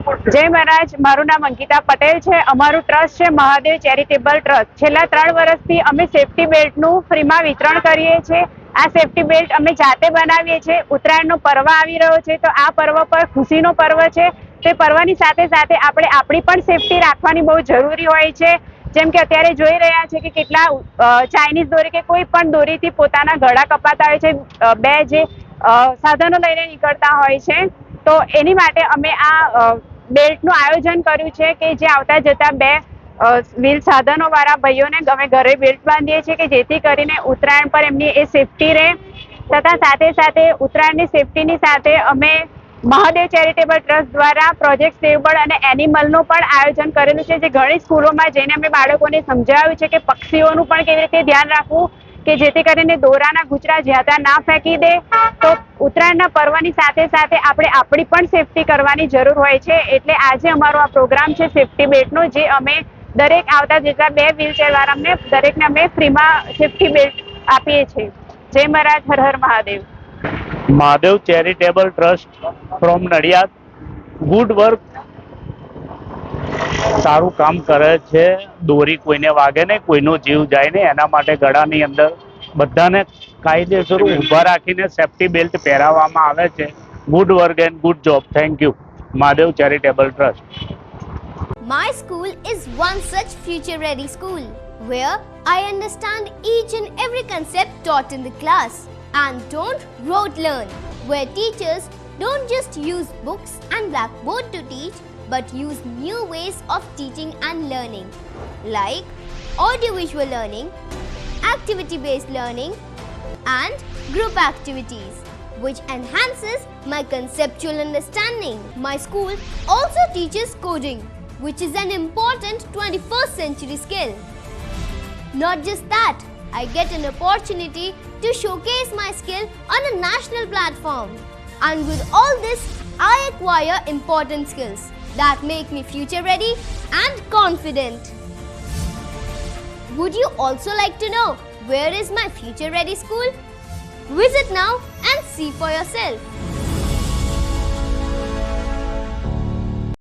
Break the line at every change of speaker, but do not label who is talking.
જય મહારાજ, મારું નામ અંકિતા પટેલ છે. અમારું ટ્રસ્ટ છે મહાદેવ ચેરિટેબલ ટ્રસ્ટ. છેલ્લા 3 વર્ષથી અમે સેફટી બેલ્ટનું ફ્રીમાં વિતરણ કરીએ છીએ. આ સેફટી બેલ્ટ અમે જાતે બનાવીએ છીએ. ઉત્તરાયણનો પર્વ આવી રહ્યો છે, તો આ પર્વ પર ખુશીનો પર્વ છે. તે પર્વની સાથે સાથે આપણે આપણી પણ સેફટી રાખવાની બહુ જરૂરી હોય છે. જેમ કે અત્યારે જોઈ રહ્યા છે કે કેટલા ચાઇનીઝ દોરી કે કોઈ પણ દોરીથી પોતાના ગળા કપાતા હોય છે. બે જે સાધનો લઈને નીકળતા હોય છે, તો એની માટે અમે આ બેલ્ટનું આયોજન કર્યું છે કે જે આવતા જતા બે વ્હીલ સાધનો વાળા ભાઈઓને અમે ઘરે બેલ્ટ બાંધીએ છીએ કે જેથી કરીને ઉત્તરાયણ પર એમની એ સેફટી રહે. તથા સાથે સાથે ઉત્તરાયણની સેફટીની સાથે અમે મહાદેવ ચેરિટેબલ ટ્રસ્ટ દ્વારા પ્રોજેક્ટ સેવબર્ડ અને એનિમલનું પણ આયોજન કરેલું છે, જે ઘણી સ્કૂલોમાં જઈને અમે બાળકોને સમજાવ્યું છે કે પક્ષીઓનું પણ કેવી રીતે ધ્યાન રાખવું કે જેથી કરીને દોરાના ગુચરા જ્યાં ત્યાં ના ફેંકી દે. તો ઉત્તરાયણના પર્વની સાથે સાથે આપણે આપણી પણ સેફટી કરવાની જરૂર હોય છે. એટલે આજે અમારો આ પ્રોગ્રામ છે સેફટી બેલ્ટનો, જે અમે દરેક આવતા જેટલા બે વ્હીલચેર વાળાને દરેકને અમે ફ્રીમાં સેફટી બેલ્ટ આપીએ છીએ. જય મહારાજ, હર હર Mahadev.
Mahadev charitable trust from Nadiad. Good work, સારું કામ કરે છે. દોરી કોઈને વાગે નહીં, કોઈનો જીવ જાય નહીં, એના માટે ગળાની અંદર બધાને કાયદેસર ઊભા રાખીને સેફટી બેલ્ટ પહેરાવવામાં આવે છે. Good work and good job. Thank you, Mahadev charitable trust.
My school is one such future-ready school where I understand each and every concept taught in the class and don't rote learn, where teachers don't just use books and blackboard to teach but use new ways of teaching and learning like audiovisual learning, activity-based learning and group activities, which enhances my conceptual understanding. My school also teaches coding, which is an important 21st century skill. Not just that, I get an opportunity to showcase my skill on a national platform. And with all this, I acquire important skills that make me future ready and confident. Would you also like to know where is my future ready school? Visit now and see for yourself.